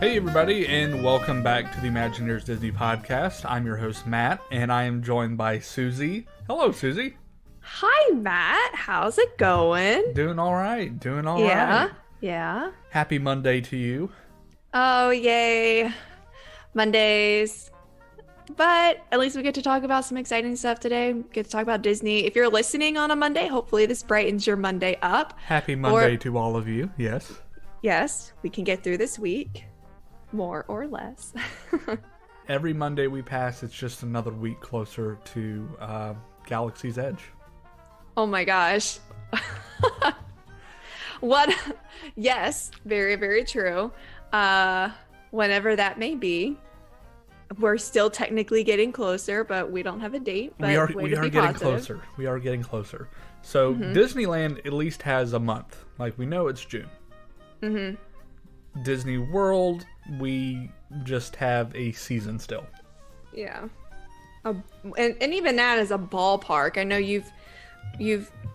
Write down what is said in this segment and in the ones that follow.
Hey everybody, and welcome back to the Imagineers Disney Podcast. I'm your host, Matt, and I am joined by Susie. Hello, Susie. Hi, Matt. How's it going? Doing all right. Yeah. Happy Monday to you. Oh, yay. Mondays. But at least we get to talk about some exciting stuff today. We get to talk about Disney. If you're listening on a Monday, hopefully this brightens your Monday up. Happy Monday to all of you. Yes. Yes, we can get through this week. More or less. Every Monday we pass, it's just another week closer to Galaxy's Edge. Oh my gosh. What? Yes, very, very true. Whenever that may be. We're still technically getting closer, but we don't have a date. But we are getting closer. We are getting closer. So Disneyland at least has a month. Like, we know it's June. Mm-hmm. Disney World, we just have a season still. Yeah. And even that is a ballpark. I know you've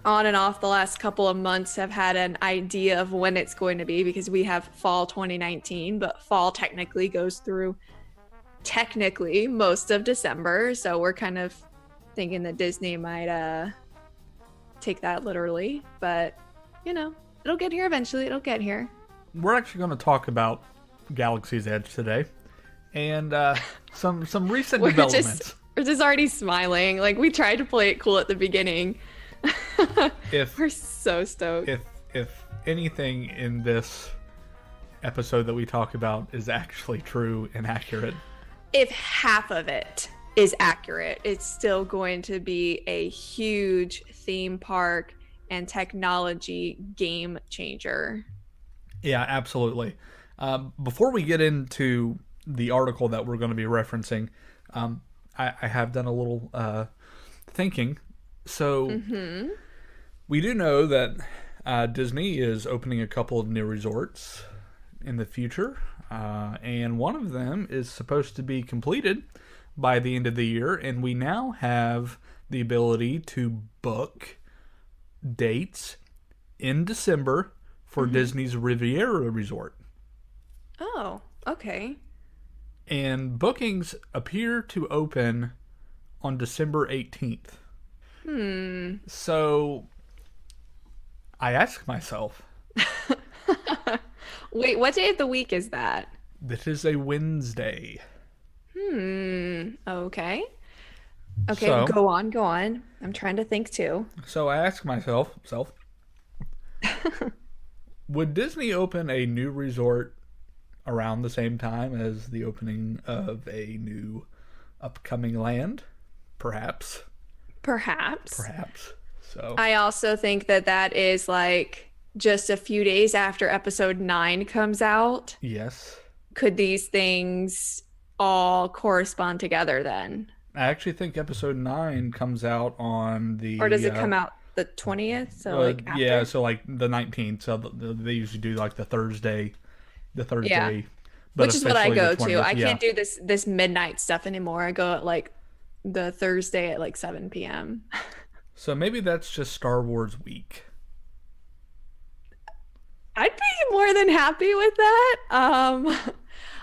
on and off the last couple of months have had an idea of when it's going to be, because we have fall 2019, but fall technically goes through most of December. So we're kind of thinking that Disney might take that literally, but it'll get here eventually. It'll get here. We're actually going to talk about Galaxy's Edge today, and some recent developments. We're just already smiling. Like, we tried to play it cool at the beginning. We're so stoked. If anything in this episode that we talk about is actually true and accurate, if half of it is accurate, it's still going to be a huge theme park and technology game changer. Yeah, absolutely. Before we get into the article that we're going to be referencing, I have done a little thinking. So we do know that Disney is opening a couple of new resorts in the future, and one of them is supposed to be completed by the end of the year, and we now have the ability to book dates in December for Disney's Riviera Resort. Oh, okay. And bookings appear to open on December 18th. So I ask myself, wait, what day of the week is that? This is a Wednesday. Okay. Okay, So, go on. I'm trying to think too. So I ask myself, would Disney open a new resort around the same time as the opening of a new upcoming land? Perhaps. So I also think that is like just a few days after episode 9 comes out. Yes. Could these things all correspond together then? I actually think episode 9 comes out on the... Or does it come out the 20th? So after? Yeah, so like the 19th. So they usually do like the Thursday. Yeah. But which is what I go to. I yeah. can't do this midnight stuff anymore. I go at like the Thursday at like 7 p.m. So maybe that's just Star Wars week. I'd be more than happy with that.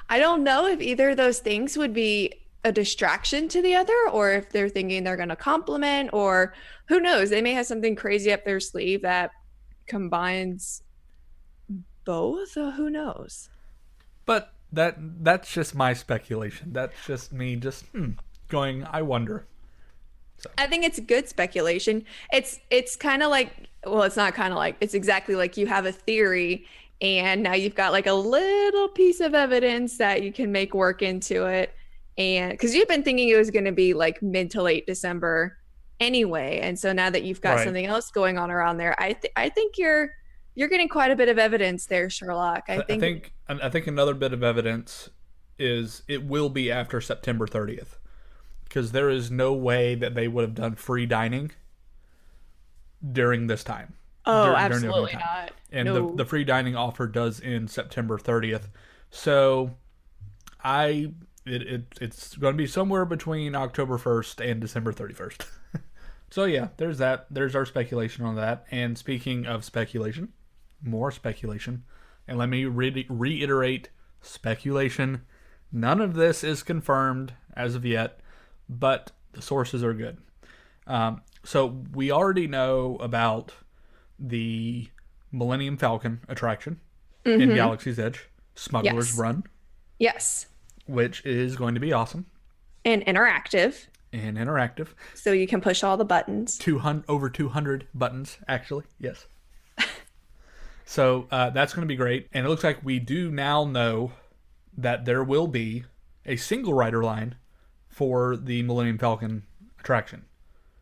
I don't know if either of those things would be a distraction to the other, or if they're thinking they're going to complement, or who knows, they may have something crazy up their sleeve that combines both. Who knows? But that's just my speculation. That's just me going, I wonder. So. I think it's good speculation. It's kind of like, well, it's not kind of like, it's exactly like you have a theory and now you've got like a little piece of evidence that you can make work into it. And because you've been thinking it was going to be like mid to late December anyway. And so now that you've got something else going on around there, I think you're getting quite a bit of evidence there, Sherlock. I think another bit of evidence is it will be after September 30th, because there is no way that they would have done free dining during this time. Oh, absolutely not. And no. the free dining offer does end September 30th. So it's going to be somewhere between October 1st and December 31st. So yeah, there's that. There's our speculation on that. And speaking of speculation, more speculation, and let me reiterate speculation. None of this is confirmed as of yet, but the sources are good. So we already know about the Millennium Falcon attraction in Mm-hmm. Galaxy's Edge, Smuggler's Yes. Run, Yes. which is going to be awesome And interactive. and interactive. So you can push all the buttons. 200 over 200 buttons actually. Yes. So that's going to be great, and it looks like we do now know that there will be a single rider line for the Millennium Falcon attraction.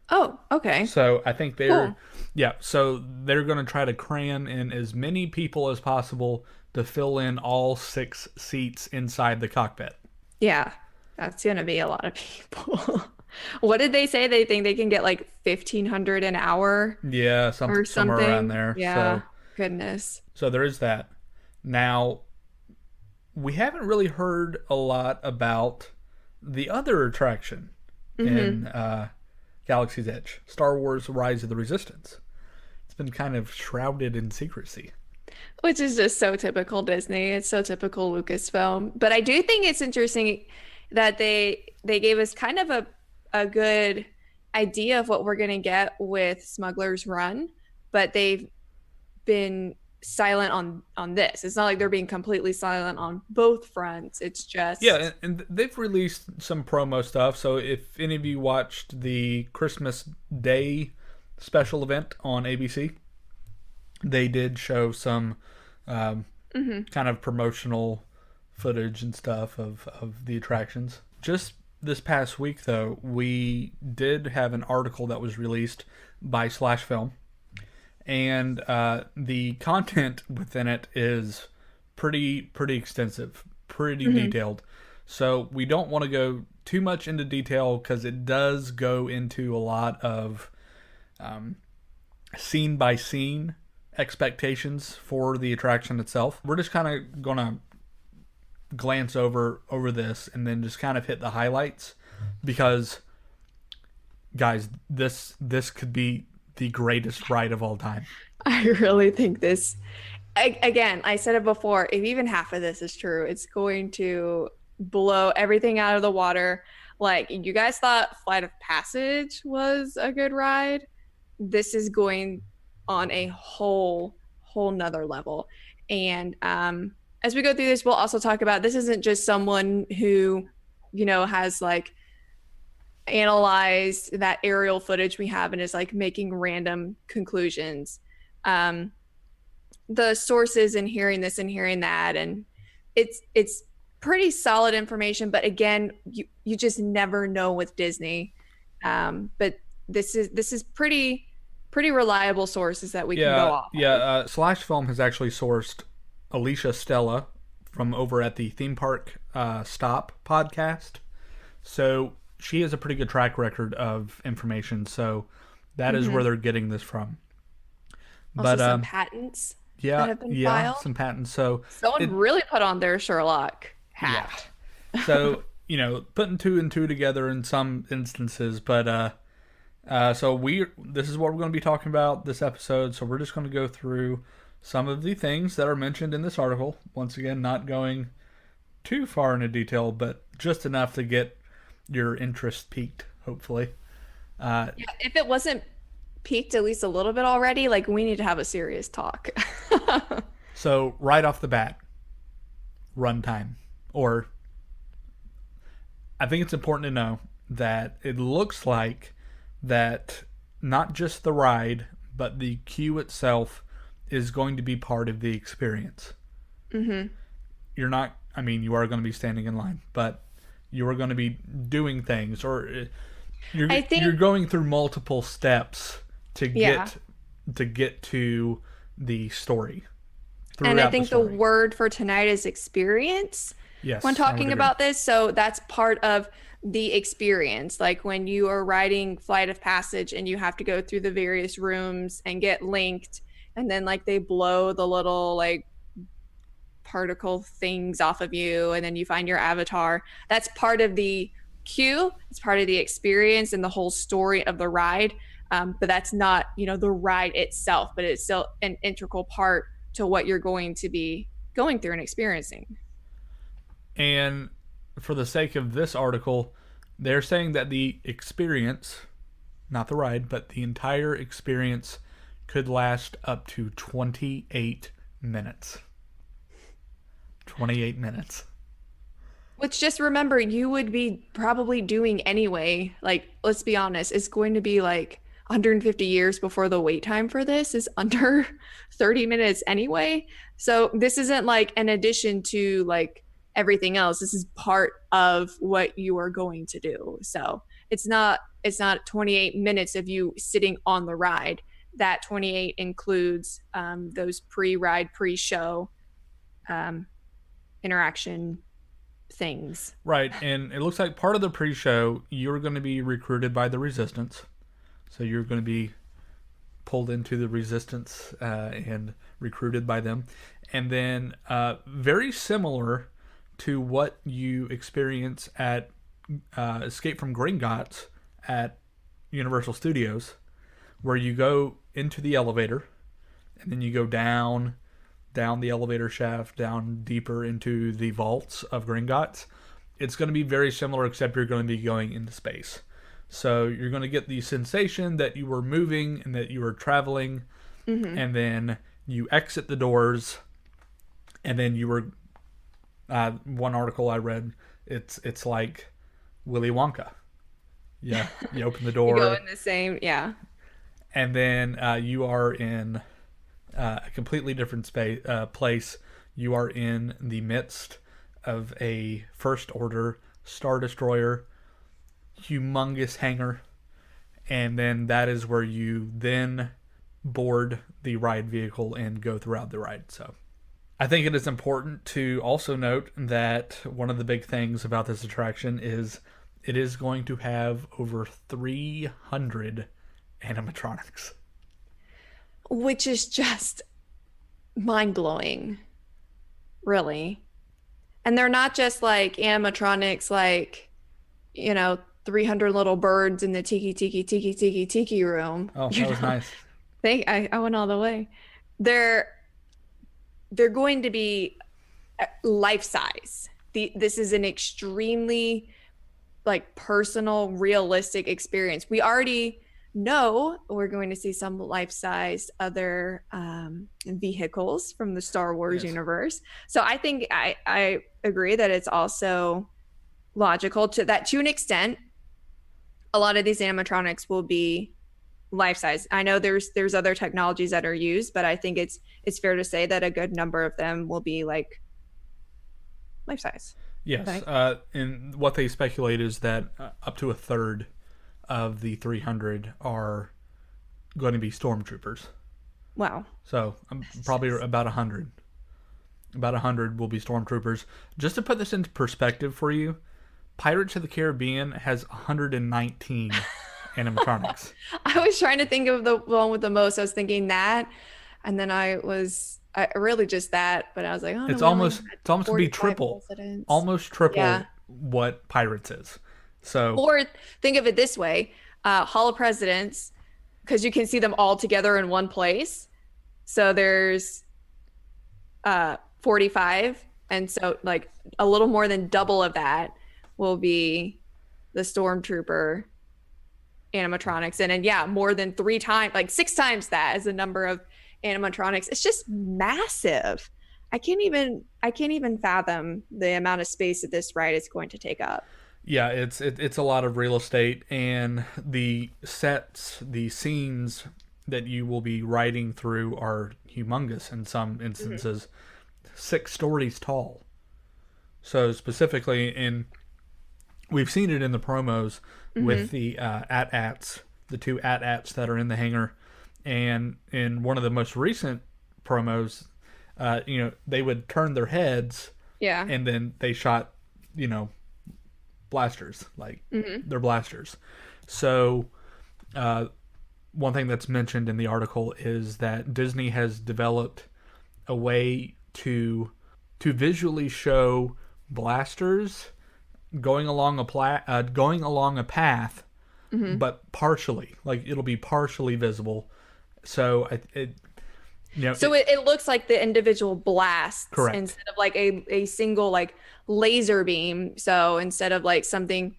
Oh, okay. So I think they're, Cool. yeah, so they're going to try to cram in as many people as possible to fill in all 6 seats inside the cockpit. Yeah. That's gonna be a lot of people. What did they say? They think they can get like 1,500 an hour Yeah, or somewhere around something. there. Yeah. Goodness. So there is that. Now, we haven't really heard a lot about the other attraction in Galaxy's Edge, Star Wars Rise of the Resistance. It's been kind of shrouded in secrecy. Which is just so typical Disney. It's so typical Lucasfilm. But I do think it's interesting that they gave us kind of a good idea of what we're gonna get with Smuggler's Run, but they've been silent on this. It's not like they're being completely silent on both fronts. It's just Yeah, and they've released some promo stuff. So if any of you watched the Christmas Day special event on ABC, they did show some kind of promotional footage and stuff of the attractions. Just this past week, though, we did have an article that was released by Slash Film, and the content within it is pretty extensive, pretty detailed. So we don't want to go too much into detail because it does go into a lot of scene by scene expectations for the attraction itself. We're just kind of gonna glance over this and then just kind of hit the highlights because, guys, this could be the greatest ride of all time. I really think this again, I said it before, if even half of this is true, it's going to blow everything out of the water. Like, you guys thought Flight of Passage was a good ride. This is going on a whole nother level. And as we go through this, we'll also talk about this isn't just someone who, has like analyzed that aerial footage we have and is like making random conclusions. The sources and hearing this and hearing that, and it's pretty solid information, but again, you just never know with Disney. But this is pretty reliable sources that we can go off. Yeah. Slash Film has actually sourced Alicia Stella from over at the Theme Park Stop podcast. So she has a pretty good track record of information. So that is where they're getting this from. Also, some patents that have been filed. Some patents. So someone really put on their Sherlock hat. Yeah. So putting 2 and 2 together in some instances, but so this is what we're going to be talking about this episode. So we're just going to go through some of the things that are mentioned in this article. Once again, not going too far into detail, but just enough to get your interest piqued, hopefully. Yeah, if it wasn't peaked at least a little bit already, like, we need to have a serious talk. So right off the bat, runtime. Or I think it's important to know that it looks like that not just the ride, but the queue itself is going to be part of the experience. You're not, you are going to be standing in line, but you are going to be doing things, or you're going through multiple steps to get to the story. And I think the word for tonight is experience. Yes, when talking about this, so that's part of the experience. Like, when you are riding Flight of Passage and you have to go through the various rooms and get linked, and then like they blow the little like particle things off of you, and then you find your avatar. That's part of the queue. It's part of the experience and the whole story of the ride. But that's not, the ride itself, but it's still an integral part to what you're going to be going through and experiencing. And for the sake of this article, they're saying that the experience, not the ride, but the entire experience could last up to 28 minutes. 28 minutes. Which, just remember, you would be probably doing anyway. Like, let's be honest, it's going to be like 150 years before the wait time for this is under 30 minutes anyway. So this isn't like an addition to like everything else. This is part of what you are going to do. So it's not 28 minutes of you sitting on the ride. That 28 includes those pre-ride, pre-show interaction things. Right, and it looks like part of the pre-show, you're going to be recruited by the Resistance. So you're going to be pulled into the Resistance and recruited by them. And then very similar to what you experience at Escape from Gringotts at Universal Studios, where you go into the elevator and then you go down the elevator shaft, down deeper into the vaults of Gringotts. It's going to be very similar, except you're going to be going into space. So you're going to get the sensation that you were moving and that you were traveling, and then you exit the doors, and then you were. One article I read, it's like Willy Wonka. Yeah, you open the door. You go in the same, yeah. And then you are in a completely different place. You are in the midst of a First Order Star Destroyer, humongous hangar, and then that is where you then board the ride vehicle and go throughout the ride. So I think it is important to also note that one of the big things about this attraction is it is going to have over 300 animatronics. Which is just mind-blowing, really. And they're not just like animatronics, like, 300 little birds in the tiki room. Oh, that was nice. I went all the way. They're going to be life size. This is an extremely like personal, realistic experience. We already know we're going to see some life-size other vehicles from the Star Wars universe. So I think I agree that it's also logical to an extent. A lot of these animatronics will be life-size. I know there's other technologies that are used, but I think it's fair to say that a good number of them will be like life-size. Yes, and what they speculate is that up to a third of the 300 are going to be stormtroopers. Wow. So probably about 100. About 100 will be stormtroopers. Just to put this into perspective for you, Pirates of the Caribbean has 119 animatronics. I was trying to think of the one with the most. I was thinking that, and then I really just that, but I was like, oh, it's almost going to be triple, almost triple what Pirates is. So, or think of it this way: Hall of Presidents, because you can see them all together in one place. So there's 45, and so like a little more than double of that will be the Stormtrooper animatronics, and then more than 3 times, like 6 times that as the number of animatronics. It's just massive. I can't even fathom the amount of space that this ride is going to take up. Yeah, it's a lot of real estate, and the sets, the scenes that you will be riding through are humongous in some instances, 6 stories tall. So specifically we've seen it in the promos with the AT-ATs, the 2 AT-ATs that are in the hangar, and in one of the most recent promos, they would turn their heads, and then they shot, blasters, like they're blasters. So one thing that's mentioned in the article is that Disney has developed a way to visually show blasters going along a path, but partially, like it'll be partially visible. So You know, So it looks like the individual blasts correct. instead of like a single like laser beam. So instead of like something,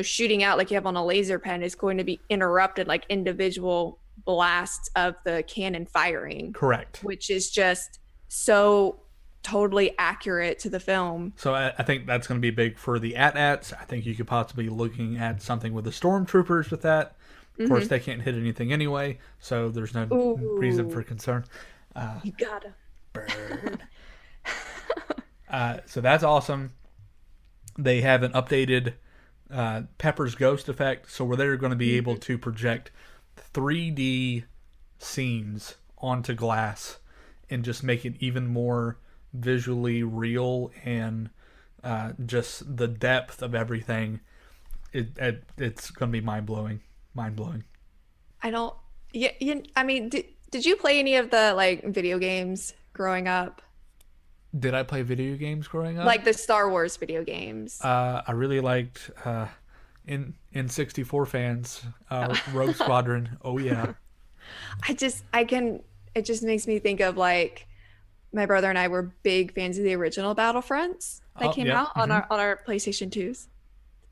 shooting out like you have on a laser pen, it's going to be interrupted like individual blasts of the cannon firing, Correct. which is just so totally accurate to the film. So I think that's going to be big for the AT-ATs. I think you could possibly be looking at something with the stormtroopers with that. Of course, Hmm. they can't hit anything anyway, so there's no reason for Ooh, concern. you gotta. Bird. So that's awesome. They have an updated Pepper's Ghost effect, so where they're going to be able Mhm. to project 3D scenes onto glass and just make it even more visually real and just the depth of everything. It's going to be mind blowing. Mind blowing. I don't. Yeah, I mean, did you play any of the like video games growing up? Did I play video games growing up? Like the Star Wars video games? I really liked in 64 fans Oh. Rogue Squadron. Oh yeah. I can, it just makes me think of like my brother and I were big fans of the original Battlefronts that Oh came yep. out on our PlayStation 2s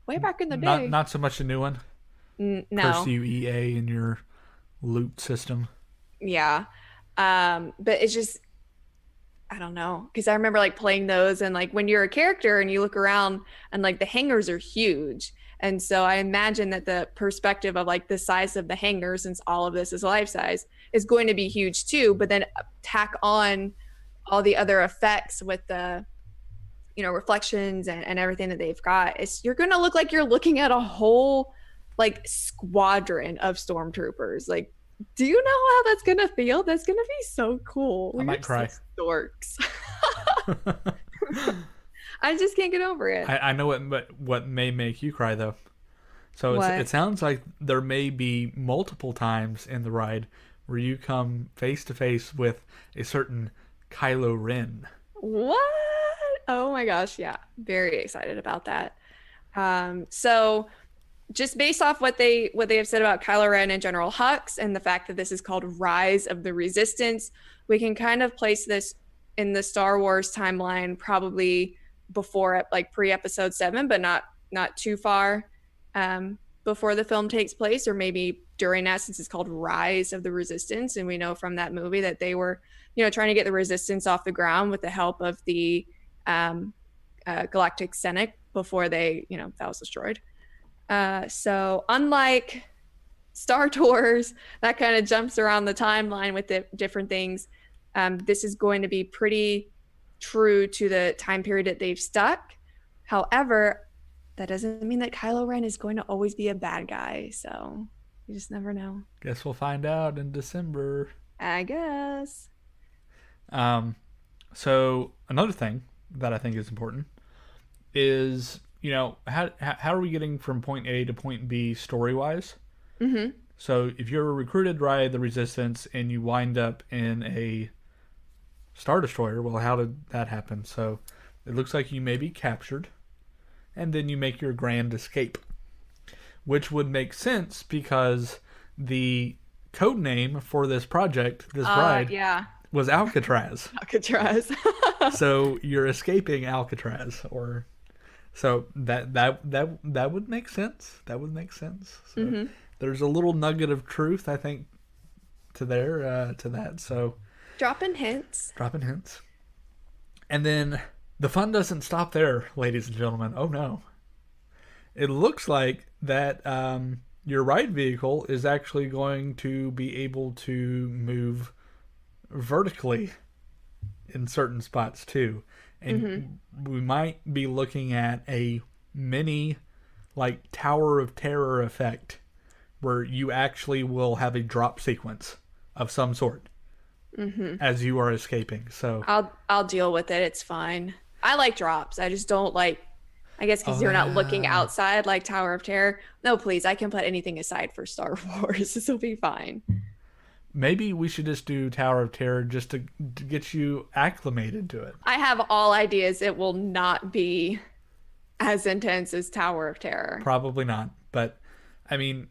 way back in the Not day. not so much the new one. Curse No. you, EA, and your loot system. Yeah. But it's just, I don't know. Because I remember like playing those and like when you're a character and you look around and like the hangars are huge. And so I imagine that the perspective of like the size of the hangar, since all of this is life size, is going to be huge too. But then tack on all the other effects with the, reflections and everything that they've got. You're going to look like you're looking at a whole like squadron of stormtroopers. Like, do you know how that's gonna feel? That's gonna be so cool. I We're might cry. such dorks. I just can't get over it. I know what may make you cry though. So What? it sounds like there may be multiple times in the ride where you come face to face with a certain Kylo Ren. What? Oh my gosh, yeah. Very excited about that. So just based off what they have said about Kylo Ren and General Hux and the fact that this is called Rise of the Resistance, we can kind of place this in the Star Wars timeline probably before like pre-episode 7, but not too far before the film takes place, or maybe during that, since it's called Rise of the Resistance. And we know from that movie that they were, trying to get the resistance off the ground with the help of the Galactic Senate before that was destroyed. So unlike Star Tours, that kind of jumps around the timeline with the different things, this is going to be pretty true to the time period that they've stuck. However, that doesn't mean that Kylo Ren is going to always be a bad guy. So you just never know. Guess we'll find out in December. I guess. Um, so another thing that I think is important is how are we getting from point A to point B story wise? Mm-hmm. So if you're recruited by the Resistance and you wind up in a Star Destroyer, well, how did that happen? So it looks like you may be captured, and then you make your grand escape, which would make sense because the code name for this project, this ride, Yeah. was Alcatraz. Alcatraz. So you're escaping Alcatraz, or so that would make sense. That would make sense. So Mm-hmm. there's a little nugget of truth, I think, to that. So Dropping hints. dropping hints, and then the fun doesn't stop there, ladies and gentlemen. Oh no, it looks like that your ride vehicle is actually going to be able to move vertically in certain spots too, and we might be looking at a mini like Tower of Terror effect where you actually will have a drop sequence of some sort as you are escaping. So I'll deal with it. It's fine. I like drops. I just don't like. I guess because you're not looking yeah. outside like Tower of Terror. No, please. I can put anything aside for Star Wars. This will be fine. Maybe we should just do Tower of Terror just to get you acclimated to it. I have all ideas. It will not be as intense as Tower of Terror. Probably not, but I mean,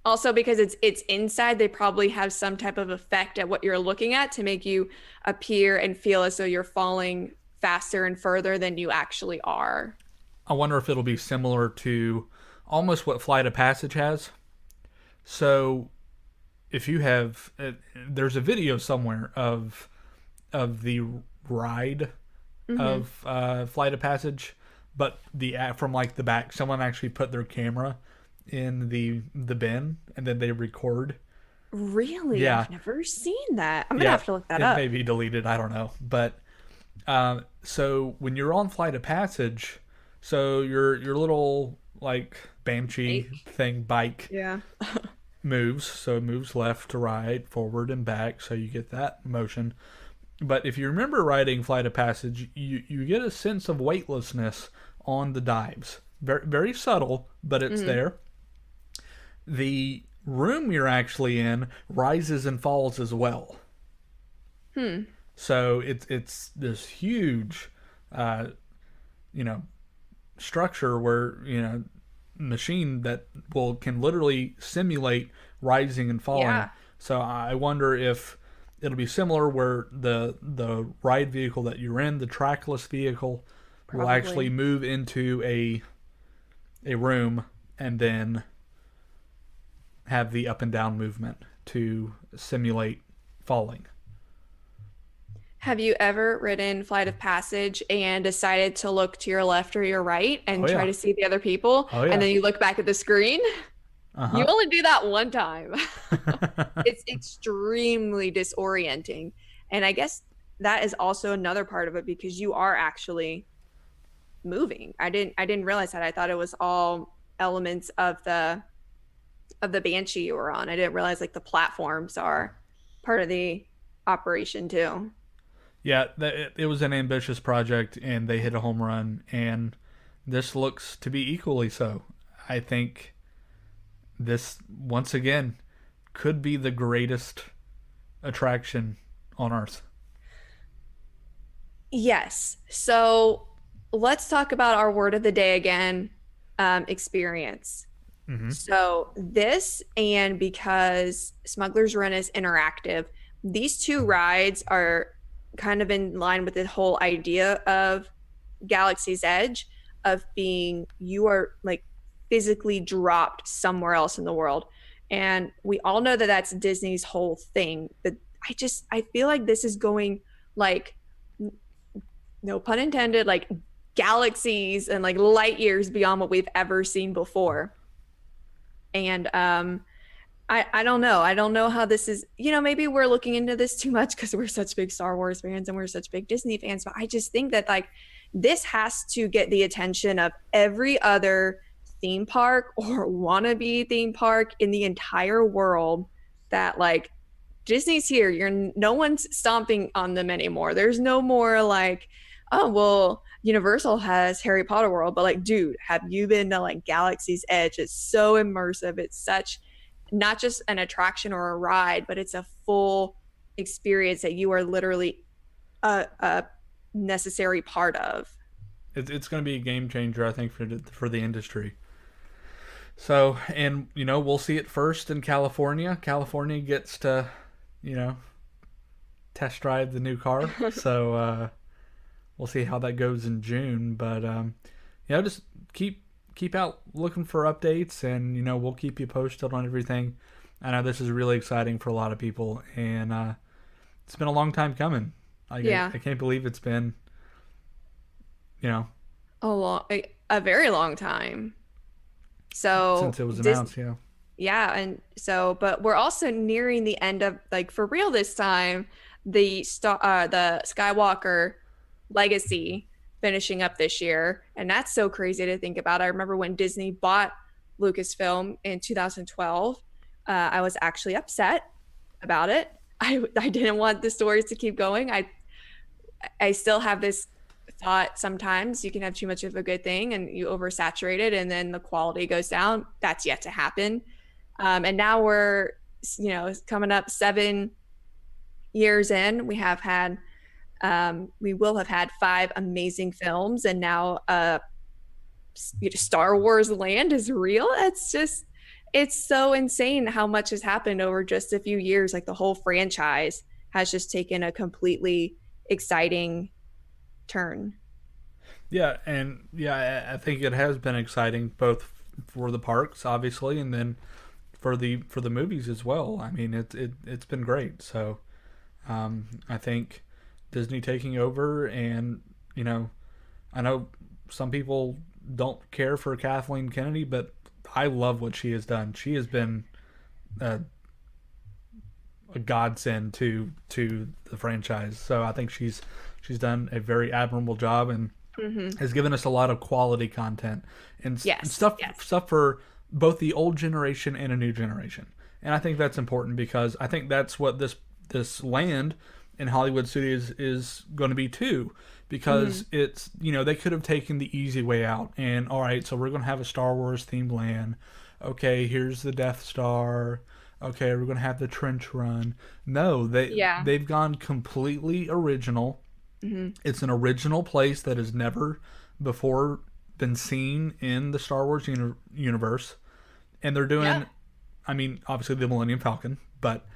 Also, because it's inside, they probably have some type of effect at what you're looking at to make you appear and feel as though you're falling faster and further than you actually are. I wonder if it'll be similar to almost what Flight of Passage has. So if you have, there's a video somewhere of the ride Mm-hmm. of Flight of Passage, but the from like the back, someone actually put their camera in the bin and then they record. Really? Yeah, I've never seen that. I'm gonna yeah, have to look that it may up. be deleted. I don't know, but so when you're on Flight of Passage, so your little like Banshee Fake. thing bike Yeah. moves, so it moves left to right, forward and back, so you get that motion. But if you remember riding Flight of Passage, you get a sense of weightlessness on the dives. Very very subtle, but it's Mm. there. The room you're actually in rises and falls as well. Hmm. So it's this huge, uh, you know, structure where machine that will can literally simulate rising and falling. Yeah, So I wonder if it'll be similar where the ride vehicle that you're in, the trackless vehicle, will actually probably. move into a room and then have the up and down movement to simulate falling. Have you ever ridden Flight of Passage and decided to look to your left or your right Oh and try yeah. to see the other people, Oh and yeah. then you look back at the screen? You Uh-huh. only do that one time. It's extremely disorienting. And I guess that is also another part of it because you are actually moving. I didn't realize that. I thought it was all elements of the Banshee you were on. I didn't realize like the platforms are part of the operation too. Yeah, it was an ambitious project and they hit a home run, and this looks to be equally so. I think this, once again, could be the greatest attraction on Earth. Yes. So let's talk about our word of the day again, experience. Hmm. So this, and because Smuggler's Run is interactive, these two rides are kind of in line with the whole idea of Galaxy's Edge, of being you are like physically dropped somewhere else in the world. And we all know that that's Disney's whole thing. But I feel like this is going like, no pun intended, like galaxies and like light years beyond what we've ever seen before. And I don't know. I don't know how this is, maybe we're looking into this too much because we're such big Star Wars fans and we're such big Disney fans, but I just think that like this has to get the attention of every other theme park or wannabe theme park in the entire world, that like Disney's here. No one's stomping on them anymore. There's no more like, oh well, Universal has Harry Potter World, but like, dude, have you been to like Galaxy's Edge? It's so immersive. It's such not just an attraction or a ride, but it's a full experience that you are literally a necessary part of. It's going to be a game changer, I think, for the industry. So, and we'll see it first in California. California gets to, you know, test drive the new car. So we'll see how that goes in June. But just keep out looking for updates, and we'll keep you posted on everything. I know this is really exciting for a lot of people, and it's been a long time coming. Yeah, I can't believe it's been, you know, a very long time. So since it was this, announced. Yeah. yeah, and so, but we're also nearing the end of like for real this time, the Skywalker legacy finishing up this year, and that's so crazy to think about. I remember when Disney bought Lucasfilm in 2012. I was actually upset about it. I didn't want the stories to keep going. I still have this thought sometimes you can have too much of a good thing and you oversaturate it and then the quality goes down. That's yet to happen. And now we're, coming up 7 years in. We will have had 5 amazing films, and now Star Wars Land is real. It's so insane how much has happened over just a few years. Like the whole franchise has just taken a completely exciting turn. Yeah, and yeah, I think it has been exciting both for the parks, obviously, and then for the movies as well. I mean, it's been great. So I think Disney taking over, and I know some people don't care for Kathleen Kennedy, but I love what she has done. She has been a, a godsend to the franchise. So I think she's done a very admirable job and Hmm. has given us a lot of quality content and Yes, stuff yes. stuff for both the old generation and a new generation. And I think that's important because I think that's what this land in Hollywood Studios is going to be too. Hmm. Because it's they could have taken the easy way out and all right, so we're going to have a Star Wars themed land. Okay, here's the Death Star. Okay, we're going to have the trench run. No, Yeah. they've gone completely original. Hmm. It's an original place that has never before been seen in the Star Wars universe, and they're Yeah. doing. I mean, obviously the Millennium Falcon, but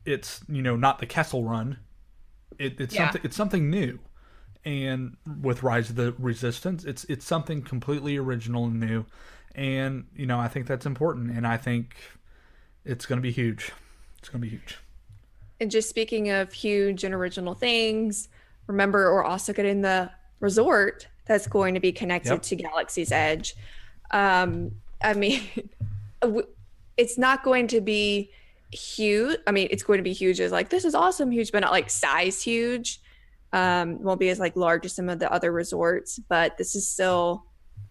it's not the Kessel Run. It's Yeah. something. It's something new, and with Rise of the Resistance, it's something completely original and new, and I think that's important, and I think it's going to be huge. It's going to be huge. And just speaking of huge and original things, remember we're also getting the resort that's going to be connected Yep. to Galaxy's Edge. I mean, it's not going to be huge. I mean, it's going to be huge as like, this is awesome, huge, but not like size huge. Won't be as like large as some of the other resorts, but this is still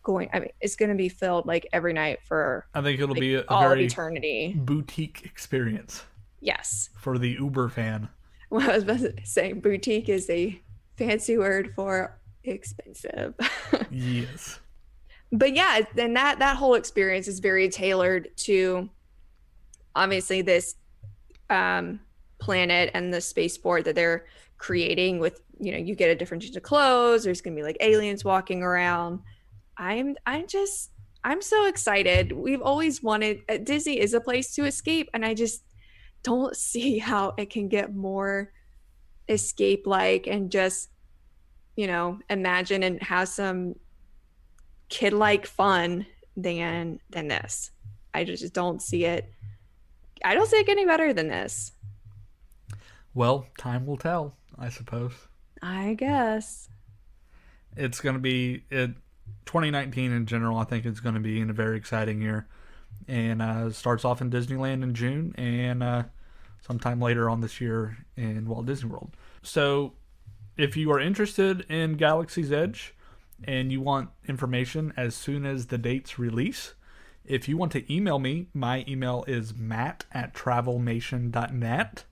going, I mean, it's going to be filled like every night for I think it'll like be a all of very eternity. boutique experience Yes. for the Uber fan. Well, I was about to say boutique is a fancy word for expensive. Yes. But yeah, then that whole experience is very tailored to obviously this planet and the spaceport that they're creating with, you get a different change of clothes, there's gonna be like aliens walking around. I'm so excited. We've always wanted Disney is a place to escape, and I just don't see how it can get more escape like and just imagine and have some kid like fun than this. I just don't see it. I don't see it getting better than this. Well, time will tell, I suppose. I guess. It's going to be 2019 in general. I think it's going to be in a very exciting year, and starts off in Disneyland in June, and sometime later on this year in Walt Disney World. So, if you are interested in Galaxy's Edge, and you want information as soon as the dates release, if you want to email me, my email is matt@travelmation.net.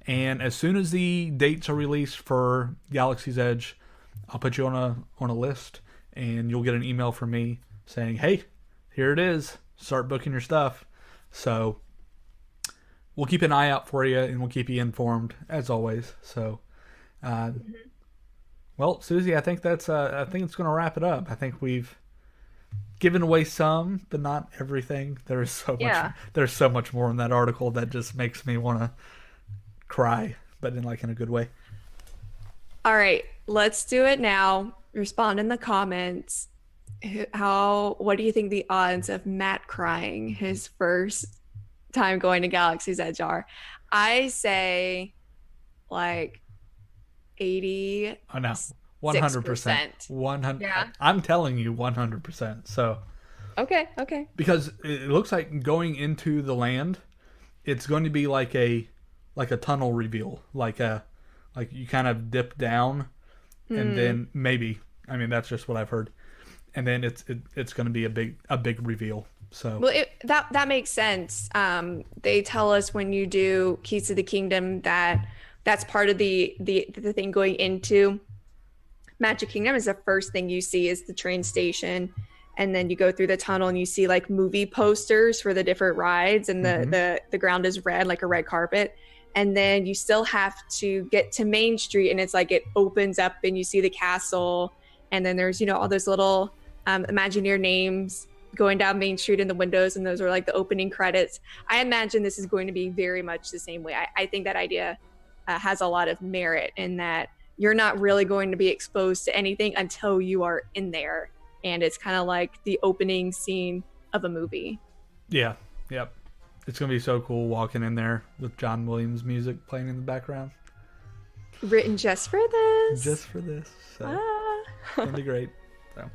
And as soon as the dates are released for Galaxy's Edge, I'll put you on a list, and you'll get an email from me saying, "Hey, here it is. Start booking your stuff." So we'll keep an eye out for you, and we'll keep you informed as always. So, uh, well, Susie, I think it's going to wrap it up. I think we've given away some, but not everything. Yeah. There's so much more in that article that just makes me want to cry, but in a good way. All right, let's do it now. Respond in the comments. What do you think the odds of Matt crying his first time going to Galaxy's Edge are? I say like 86%. I know, 100%, 100. Yeah. I'm telling you, 100%. So Okay, okay. because it looks like going into the land, it's going to be like a tunnel reveal, like you kind of dip down, and then maybe, I mean, that's just what I've heard, and then it's going to be a big reveal. So Well, that makes sense. They tell us when you do Keys to the Kingdom that that's part of the thing going into Magic Kingdom is the first thing you see is the train station, and then you go through the tunnel and you see like movie posters for the different rides, and the ground is red like a red carpet, and then you still have to get to Main Street, and it's like it opens up and you see the castle, and then there's all those little Imagineer names going down Main Street in the windows, and those are like the opening credits. I imagine this is going to be very much the same way. I think that idea has a lot of merit in that you're not really going to be exposed to anything until you are in there. And it's kind of like the opening scene of a movie. Yeah, yep. It's going to be so cool walking in there with John Williams music playing in the background. Written just for this. Just for this. So it's going to be great. So,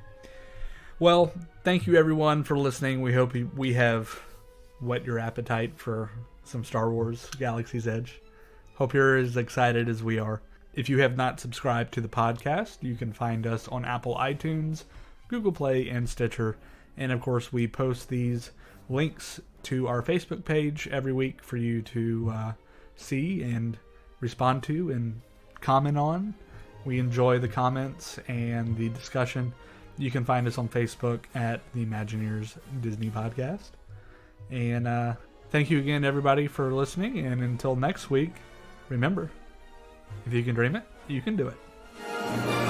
well, thank you everyone for listening. We hope we have whet your appetite for some Star Wars Galaxy's Edge. Hope you're as excited as we are. If you have not subscribed to the podcast, you can find us on Apple iTunes, Google Play, and Stitcher. And of course, we post these links to our Facebook page every week for you to see and respond to and comment on. We enjoy the comments and the discussion. You can find us on Facebook at the Imagineers Disney Podcast. And thank you again, everybody, for listening. And until next week, remember, if you can dream it, you can do it.